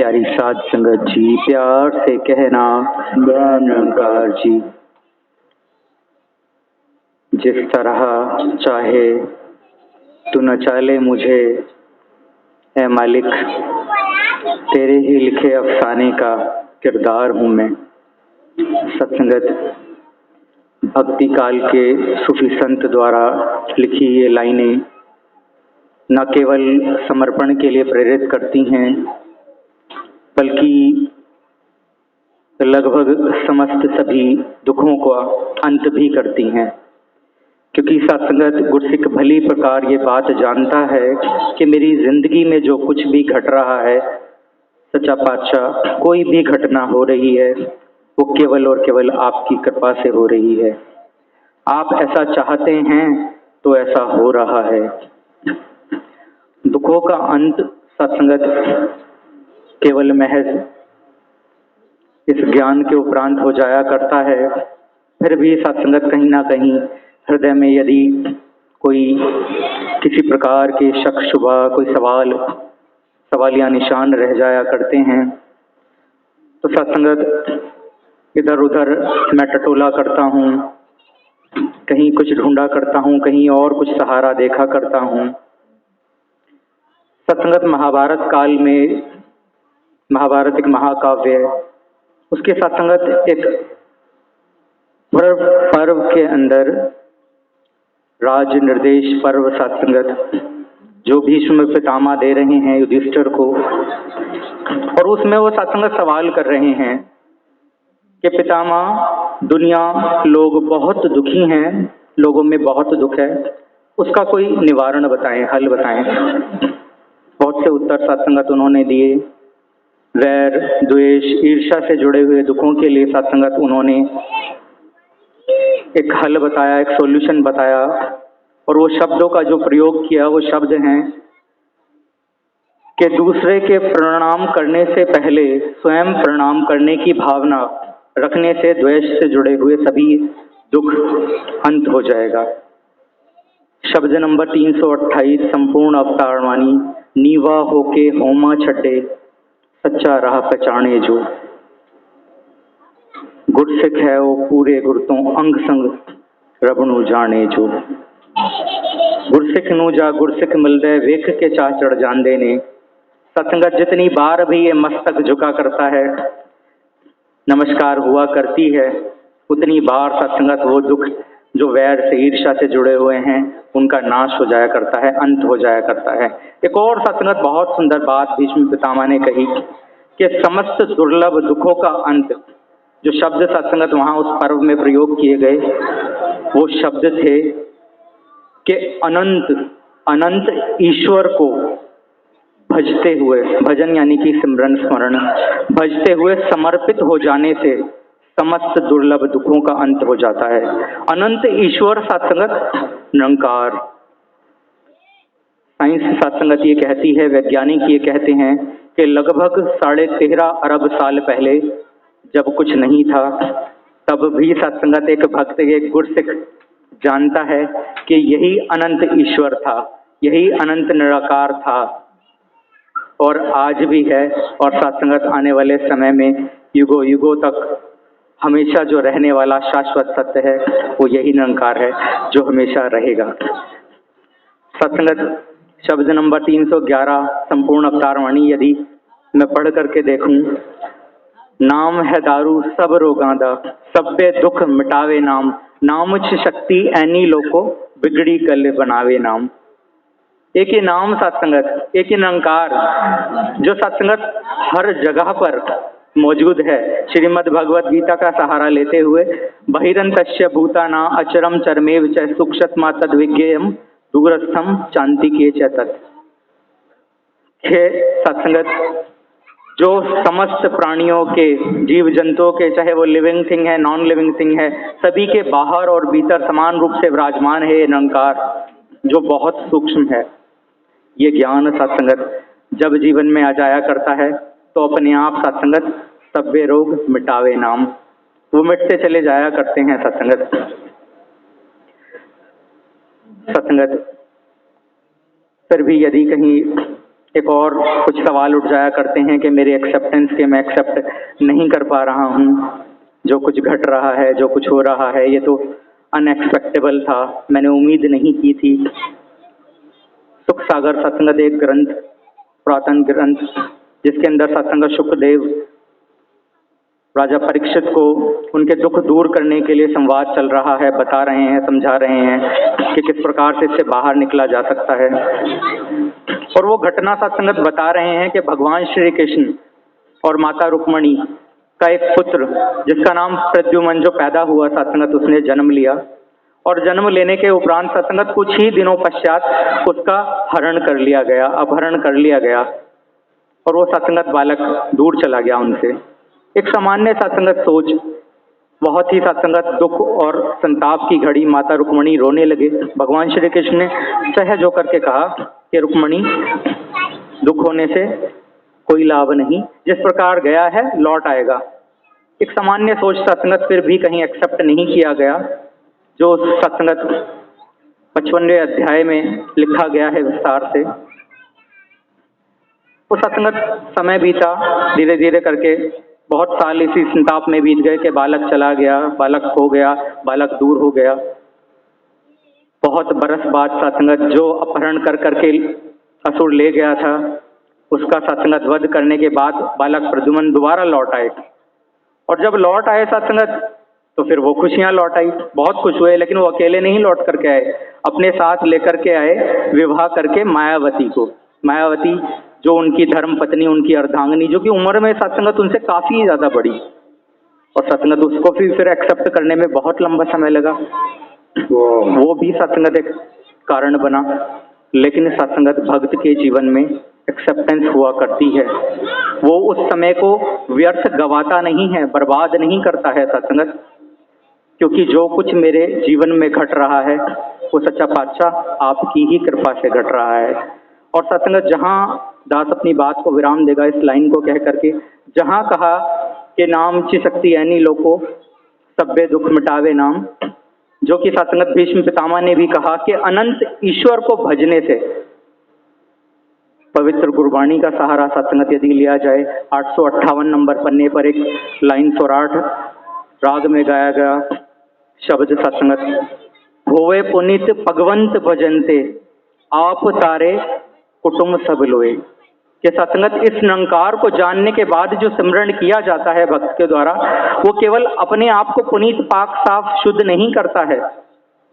प्यारी साध संगत जी, प्यार से कहना निरंकार जी। जिस तरह चाहे तू न चाले मुझे, ऐ मालिक तेरे ही लिखे अफसाने का किरदार हूँ मैं। सत्संगत, भक्ति काल के सूफी संत द्वारा लिखी ये लाइनें न केवल समर्पण के लिए प्रेरित करती हैं, बल्कि लगभग समस्त सभी दुखों का अंत भी करती हैं। क्योंकि सत्संगत गुरसिक भली प्रकार ये बात जानता है कि मेरी जिंदगी में जो कुछ भी घट रहा है, सच्चा पातशाह कोई भी घटना हो रही है, वो केवल और केवल आपकी कृपा से हो रही है। आप ऐसा चाहते हैं तो ऐसा हो रहा है। दुखों का अंत सत्संगत केवल महज इस ज्ञान के उपरांत हो जाया करता है। फिर भी सत्संगत कहीं ना कहीं हृदय में यदि कोई किसी प्रकार के शक शुबा, कोई सवालिया निशान रह जाया करते हैं, तो सत्संगत इधर उधर मैं टटोला करता हूँ, कहीं कुछ ढूंढा करता हूँ, कहीं और कुछ सहारा देखा करता हूँ। सत्संगत महाभारत काल में, महाभारत एक महाकाव्य है, उसके सत्संगत एक पर्व के अंदर राज निर्देश पर्व सत्संगत जो भीष्म पितामह दे रहे हैं युधिष्ठिर को, और उसमें वो सत्संगत सवाल कर रहे हैं कि पितामह, दुनिया लोग बहुत दुखी हैं, लोगों में बहुत दुख है, उसका कोई निवारण बताएं, हल बताएं। बहुत से उत्तर सत्संगत उन्होंने दिए। वैर, द्वेष, ईर्ष्या से जुड़े हुए दुखों के लिए सत्संगत उन्होंने एक हल बताया, एक सॉल्यूशन बताया, और वो शब्दों का जो प्रयोग किया वो शब्द हैं कि दूसरे के प्रणाम करने से पहले स्वयं प्रणाम करने की भावना रखने से द्वेष से जुड़े हुए सभी दुख अंत हो जाएगा। शब्द नंबर 328 संपूर्ण अवतार वाणी, नीवा होके होमा छटे, सच्चा राह पहचाने जो। गुरसिख है वो पूरे गुरतों अंग संग, रब नू जाने जो। गुरसिख नू जा गुरसिख मिलदे, वेख के चाह चढ़ जांदे ने। सत्संगत जितनी बार भी ये मस्तक झुका करता है, नमस्कार हुआ करती है, उतनी बार सत्संगत वो दुख जो वैर से, ईर्ष्या से जुड़े हुए हैं, उनका नाश हो जाया करता है, अंत हो जाया करता है। एक और सत्संगत बहुत सुंदर बात भीष्म पितामह ने कही कि समस्त दुर्लभ दुखों का अंत, जो शब्द सत्संगत वहां उस पर्व में प्रयोग किए गए, वो शब्द थे कि अनंत ईश्वर को भजते हुए, भजन यानी कि सिमरन स्मरण, भजते हुए समर्पित हो जाने से समस्त दुर्लभ दुखों का अंत हो जाता है। अनंत ईश्वर सत्संगत निरंकार। साइंस सत्संगत ये कहती है, वैज्ञानिक ये कहते हैं कि लगभग 13.5 अरब साल पहले जब कुछ नहीं था, तब भी सत्संगत एक भक्त, एक गुरसिख जानता है कि यही अनंत ईश्वर था, यही अनंत निराकार था, और आज भी है। और सत्संगत आने वाले समय में युगों युगों तक हमेशा जो रहने वाला शाश्वत सत्य है, वो यही निरंकार है जो हमेशा रहेगा। सत्संगत शब्द नंबर 311 संपूर्ण अवतार वाणी यदि मैं पढ़ करके देखूं, नाम है दारू सब रोगां दा, सब्बे दुख मिटावे नाम, नाम च शक्ति ऐनी लोको, बिगड़ी गल बनावे नाम। एक ही नाम सत्संगत, एक ही निरंकार जो सत्संगत हर जगह पर मौजूद है। श्रीमद् भगवद गीता का सहारा लेते हुए, बहिरंतस्य भूताना अचरम चरमेव च सूक्ष्मत्मा तद्विज्ञेयम दूरस्थम चांति के चतत। सत्संगत जो समस्त प्राणियों के, जीव जंतुओं के, चाहे वो लिविंग थिंग है, नॉन लिविंग थिंग है, सभी के बाहर और भीतर समान रूप से विराजमान है ये निरंकार, जो बहुत सूक्ष्म है। ये ज्ञान सत्संगत जब जीवन में आ जाया करता है तो अपने आप सत्संगत सब्बे रोग मिटावे नाम, वो मिटते चले जाया करते हैं सत्संगत। सत्संगत फिर भी यदि कहीं एक और कुछ सवाल उठ जाया करते हैं कि मेरे एक्सेप्टेंस के मैं एक्सेप्ट नहीं कर पा रहा हूँ, जो कुछ घट रहा है, जो कुछ हो रहा है, ये तो अनएक्सपेक्टेबल था, मैंने उम्मीद नहीं की थी। सुख सागर सत्संग एक ग्रंथ, पुरातन ग्रंथ, जिसके अंदर सत्संग शुकदेव राजा परीक्षित को उनके दुख दूर करने के लिए संवाद चल रहा है, बता रहे हैं, समझा रहे हैं कि किस प्रकार से इससे बाहर निकला जा सकता है। और वो घटना सत्संगत बता रहे हैं कि भगवान श्री कृष्ण और माता रुक्मणी का एक पुत्र जिसका नाम प्रद्युमन जो पैदा हुआ सत्संगत, उसने जन्म लिया और जन्म लेने के उपरांत सत्संगत कुछ ही दिनों पश्चात उसका हरण कर लिया गया, अपहरण कर लिया गया और वो सत्संगत बालक दूर चला गया उनसे। एक सामान्य सत्संगत सोच, बहुत ही सत्संगत दुख और संताप की घड़ी, माता रुक्मणी रोने लगे। भगवान श्री कृष्ण ने सहज होकर के कहा कि रुक्मणी, दुख होने से कोई लाभ नहीं, जिस प्रकार गया है लौट आएगा। एक सामान्य सोच सत्संगत फिर भी कहीं एक्सेप्ट नहीं किया गया, जो सत्संगत 55वें अध्याय में लिखा गया है विस्तार से। वो सत्संगत समय बीता, धीरे धीरे करके बहुत साल इसी संताप में बीत गए कि बालक चला गया, बालक खो गया, बालक दूर हो गया। बहुत बरस बाद सत्संगत जो अपहरण कर करके असुर ले गया था, उसका सत्संगत वध करने के बाद बालक प्रद्युमन दोबारा लौट आए। और जब लौट आए सत्संगत, तो फिर वो खुशियां लौट आई, बहुत खुश हुए। लेकिन वो अकेले नहीं लौट करके आए, अपने साथ लेकर के आए विवाह करके मायावती को। मायावती जो उनकी धर्म पत्नी, उनकी अर्धांगिनी, जो कि उम्र में सत्संगत उनसे काफी ज्यादा बड़ी, और सत्संगत उसको भी फिर एक्सेप्ट करने में बहुत लंबा समय लगा। वो भी सत्संगत एक कारण बना। लेकिन सत्संगत भक्त के जीवन में एक्सेप्टेंस हुआ करती है, वो उस समय को व्यर्थ गवाता नहीं है, बर्बाद नहीं करता है सत्संगत, क्योंकि जो कुछ मेरे जीवन में घट रहा है वो सच्चा पातशाह आपकी ही कृपा से घट रहा है। और सत्संगत जहाँ दास अपनी बात को विराम देगा इस लाइन को कह करके, जहाँ कहा कि नाम ची शक्ति ऐनी लोको सब्बे दुख मिटावे नाम, जो कि सत्संगत भीष्म पितामह ने भी कहा कि अनंत ईश्वर को भजने से पवित्र गुरबाणी का सहारा सत्संगत यदि लिया जाए, 858 नंबर पन्ने पर एक लाइन सौराठ राग में गाया गया शब्द सत्संगत, होवे पुनित भगवंत भजनते आप तारे कुटुंब सब लोए। कि सत्संगत इस निरंकार को जानने के बाद जो सिमरण किया जाता है भक्त के द्वारा, वो केवल अपने आप को पुनीत, पाक, साफ, शुद्ध नहीं करता है,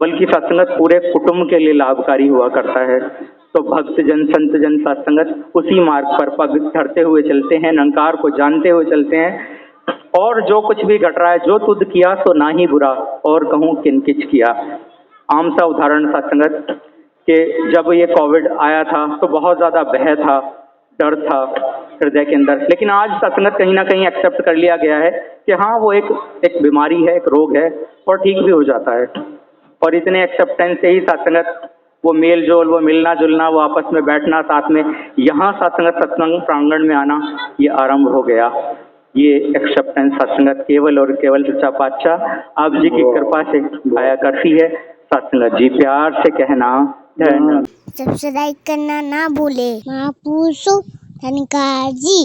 बल्कि सत्संगत पूरे कुटुंब के लिए लाभकारी हुआ करता है। तो भक्त जन, संत जन सत्संगत उसी मार्ग पर पग धरते हुए चलते हैं, निरंकार को जानते हुए चलते हैं। और जो कुछ भी घट रहा है, जो तुद किया सो ना ही बुरा, और कहूँ किनकिच किया। आम सा उदाहरण सत्संगत कि जब ये कोविड आया था तो बहुत ज़्यादा भय था, डर था हृदय के अंदर, लेकिन आज सत्संगत कहीं ना कहीं एक्सेप्ट कर लिया गया है कि हाँ वो एक बीमारी है, एक रोग है और ठीक भी हो जाता है। और इतने एक्सेप्टेंस से ही सत्संगत वो मेल जोल, वो मिलना जुलना, वो आपस में बैठना साथ में, यहाँ सत्संगत सत्संग प्रांगण में आना, ये आरंभ हो गया। ये एक्सेप्टेंस सत्संगत केवल और केवल सच्चा पातशाह आप जी की कृपा से आया करती है। सत्संगत जी प्यार से कहना धन्यवाद। सब्सक्राइब करना ना भूले। महापुरुषों धन्यवाद जी।